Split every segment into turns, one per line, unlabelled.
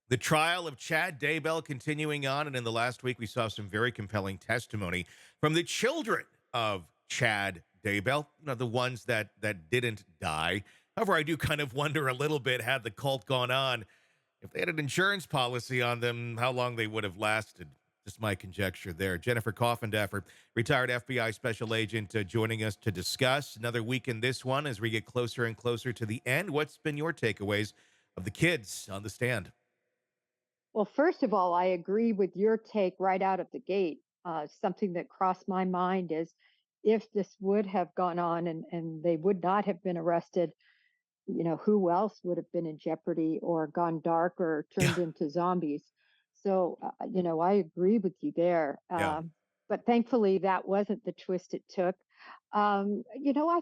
The trial of Chad Daybell continuing on, and in the last week, we saw some very compelling testimony from the children of Chad Daybell, the ones that didn't die. However, I do kind of wonder a little bit, had the cult gone on, if they had an insurance policy on them, how long they would have lasted. Just my conjecture there. Jennifer Coffindaffer, retired FBI special agent, joining us to discuss another week in this one as we get closer and closer to the end. What's been your takeaways of the kids on the stand?
Well, first of all, I agree with your take right out of the gate. Something that crossed my mind is if this would have gone on and they would not have been arrested, who else would have been in jeopardy or gone dark or turned
Yeah.
into zombies? So, I agree with you there.
Yeah.
But thankfully, that wasn't the twist it took. I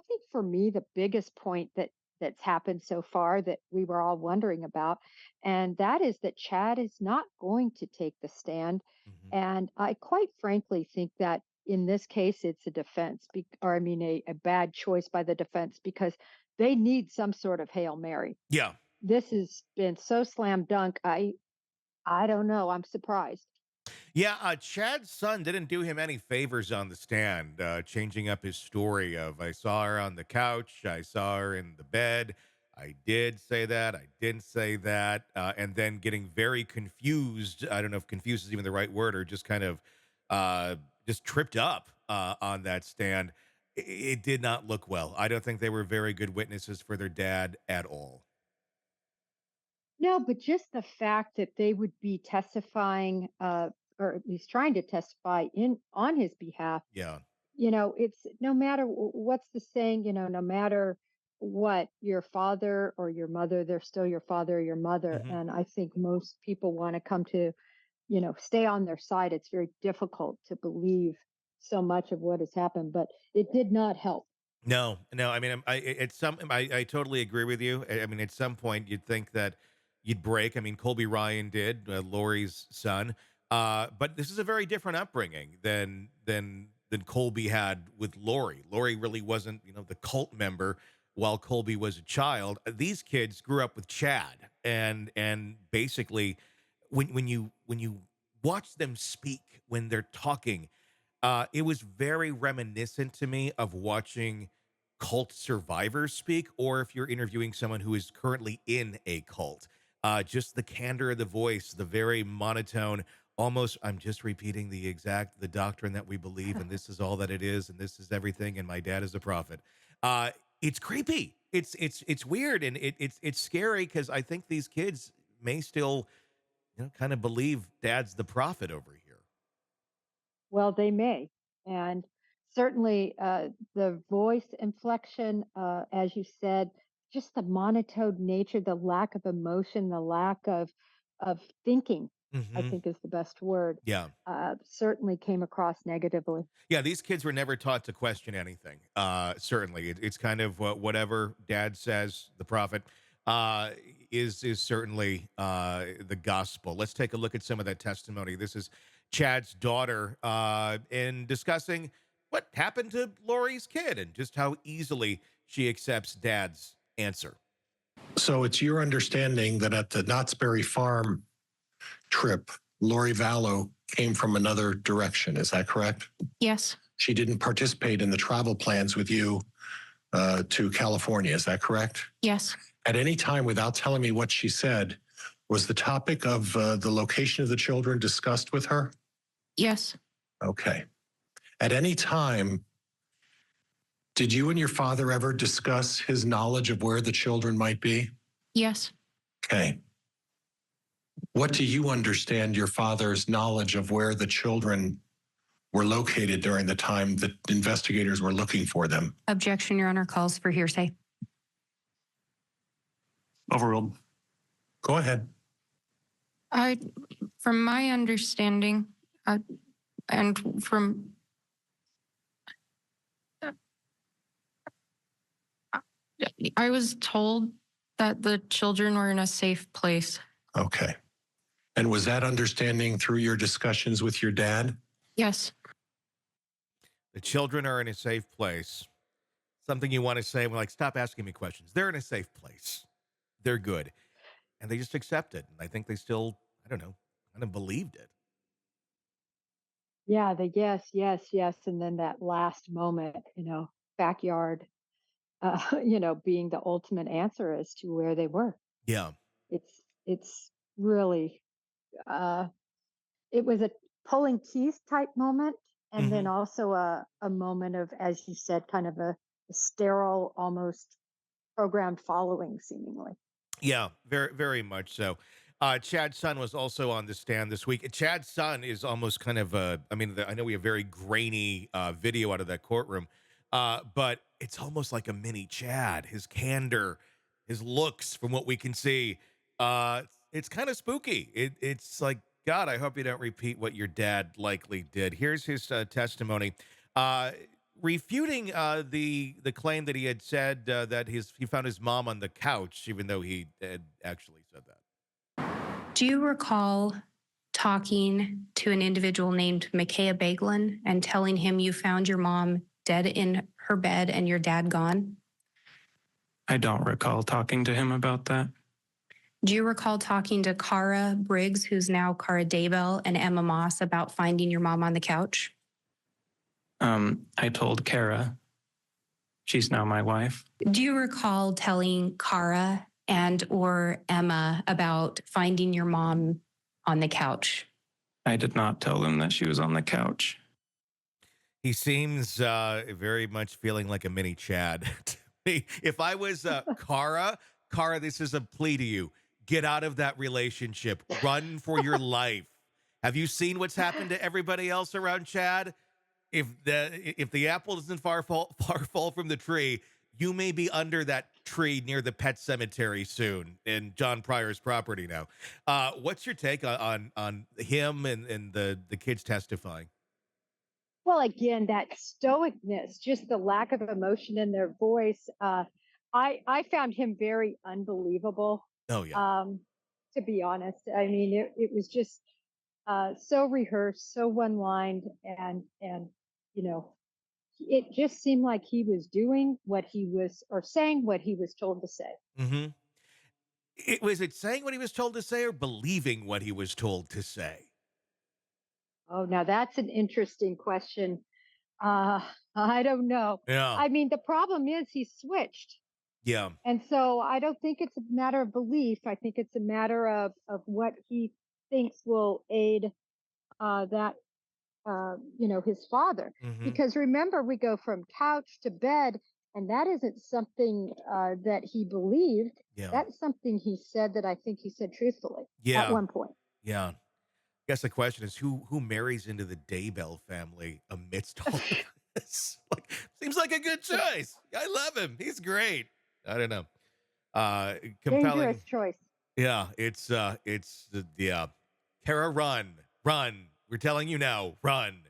think for me, the biggest point that's happened so far that we were all wondering about, and that is that Chad is not going to take the stand.
Mhm.
And I quite frankly think that in this case, it's a defense, a bad choice by the defense because they need some sort of Hail Mary.
Yeah.
This has been so slam dunk. I don't know. I'm surprised.
Yeah. Chad's son didn't do him any favors on the stand, changing up his story of I saw her on the couch, I saw her in the bed. I did say that. I didn't say that. And then getting very confused. I don't know if confused is even the right word or just kind of uh, just tripped up on that stand. It did not look well. I don't think they were very good witnesses for their dad at all.
No, but just the fact that they would be testifying, or at least trying to testify in on his behalf.
Yeah.
It's no matter what's the saying. No matter what, your father or your mother, they're still your father or your mother.
Hmm.
And I think most people want to come to stay on their side. It's very difficult to believe so much of what has happened, but it did not help.
No, no. I mean, I totally agree with you. I mean, at some point, you'd think that you'd break. I mean, Colby Ryan did, Lori's son. But this is a very different upbringing than Colby had with Lori. Lori really wasn't, the cult member while Colby was a child. These kids grew up with Chad, and basically, when you watch them speak when they're talking, it was very reminiscent to me of watching cult survivors speak, or if you're interviewing someone who is currently in a cult. Just the candor of the voice, the very monotone, almost I'm just repeating the doctrine that we believe, and this is all that it is, and this is everything, and my dad is a prophet. It's creepy. It's weird, and it's scary because I think these kids may still, kind of believe dad's the prophet over here.
Well, they may. And certainly the voice inflection, as you said, just the monotone nature, the lack of emotion, the lack of thinking, I
Hmm.
think is the best word,
Yeah.
certainly came across negatively.
Yeah, these kids were never taught to question anything. Certainly, it's kind of whatever dad says, the prophet, uh, is certainly the gospel. Let's take a look at some of that testimony. This is Chad's daughter in discussing what happened to Lori's kid and just how easily she accepts dad's answer.
So it's your understanding that at the Knott's Berry Farm trip, Lori Vallow came from another direction. Is that correct?
Yes.
She didn't participate in the travel plans with you to California. Is that correct?
Yes.
At any time, without telling me what she said, was the topic of the location of the children discussed with her?
Yes.
Okay. At any time, did you and your father ever discuss his knowledge of where the children might be?
Yes.
Okay. What do you understand your father's knowledge of where the children were located during the time that investigators were looking for them?
Objection, Your Honor, calls for hearsay.
Overruled. Go ahead.
From my understanding, and from I was told that the children were in a safe place.
Okay. And was that understanding through your discussions with your dad?
Yes.
The children are in a safe place. Something you want to say, like, stop asking me questions. They're in a safe place. They're good. and they just accepted. And I think they still, I don't know, kind of believed it.
Yeah, the yes, yes, yes, and then that last moment, backyard, being the ultimate answer as to where they were.
Yeah.
It's really, uh, it was a pulling teeth type moment, and then
Hmm.
also a moment of, as you said, kind of a sterile, almost programmed following, seemingly.
Yeah, very, very much so. Chad's son was also on the stand this week. Chad's son is almost kind of I mean, I know we have very grainy video out of that courtroom, but it's almost like a mini Chad. His candor, his looks, from what we can see, it's kind of spooky. It's like, God, I hope you don't repeat what your dad likely did. Here's his testimony. Uh, Refuting the claim that he had said that he found his mom on the couch, even though he had actually said that.
Do you recall talking to an individual named Micaiah Baglin and telling him you found your mom dead in her bed and your dad gone?
I don't recall talking to him about that.
Do you recall talking to Cara Briggs, who's now Cara Daybell, and Emma Moss about finding your mom on the couch?
I told Kara. She's now my wife.
Do you recall telling Cara and or Emma about finding your mom on the couch?
I did not tell them that she was on the couch.
He seems very much feeling like a mini Chad to me. If I was Cara, this is a plea to you. Get out of that relationship. Run for your life. Have you seen what's happened to everybody else around Chad? If the apple doesn't far fall from the tree, you may be under that tree near the pet cemetery soon in John Pryor's property now. What's your take on him and the kids testifying?
Well, again, that stoicness, just the lack of emotion in their voice. I found him very unbelievable.
Oh yeah.
To be honest, I mean, it was just so rehearsed, so one-lined, and you know, it just seemed like he was doing what he was, or saying what he was told to say.
Mm-hmm. Was it saying what he was told to say or believing what he was told to say?
Oh, now that's an interesting question. Uh, I don't know.
Yeah.
I mean, the problem is he switched.
Yeah.
And so I don't think it's a matter of belief. I think it's a matter of what he thinks will aid his father.
Mm-hmm.
Because remember, we go from couch to bed, and that isn't something that he believed.
Yeah.
That's something he said that I think he said truthfully at
Yeah.
one point.
Yeah. Guess the question is who marries into the Daybell family amidst all of this? Like, seems like a good choice. I love him. He's great. I don't know. Compelling.
Dangerous choice.
Yeah, yeah. Kara, run. We're telling you now, run.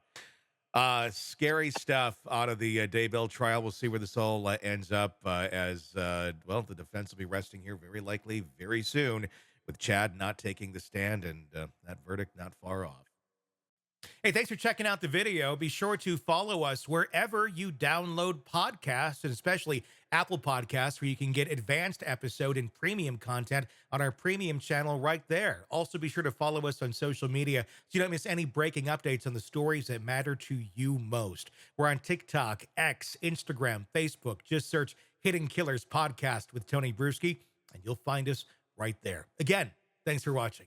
Scary stuff out of the Daybell trial. We'll see where this all ends up. The defense will be resting here very likely very soon, with Chad not taking the stand and that verdict not far off. Hey, thanks for checking out the video. Be sure to follow us wherever you download podcasts, and especially Apple Podcasts, where you can get advanced episode and premium content on our premium channel right there. Also, be sure to follow us on social media so you don't miss any breaking updates on the stories that matter to you most. We're on TikTok, X, Instagram, Facebook. Just search Hidden Killers Podcast with Tony Brueski, and you'll find us right there. Again, thanks for watching.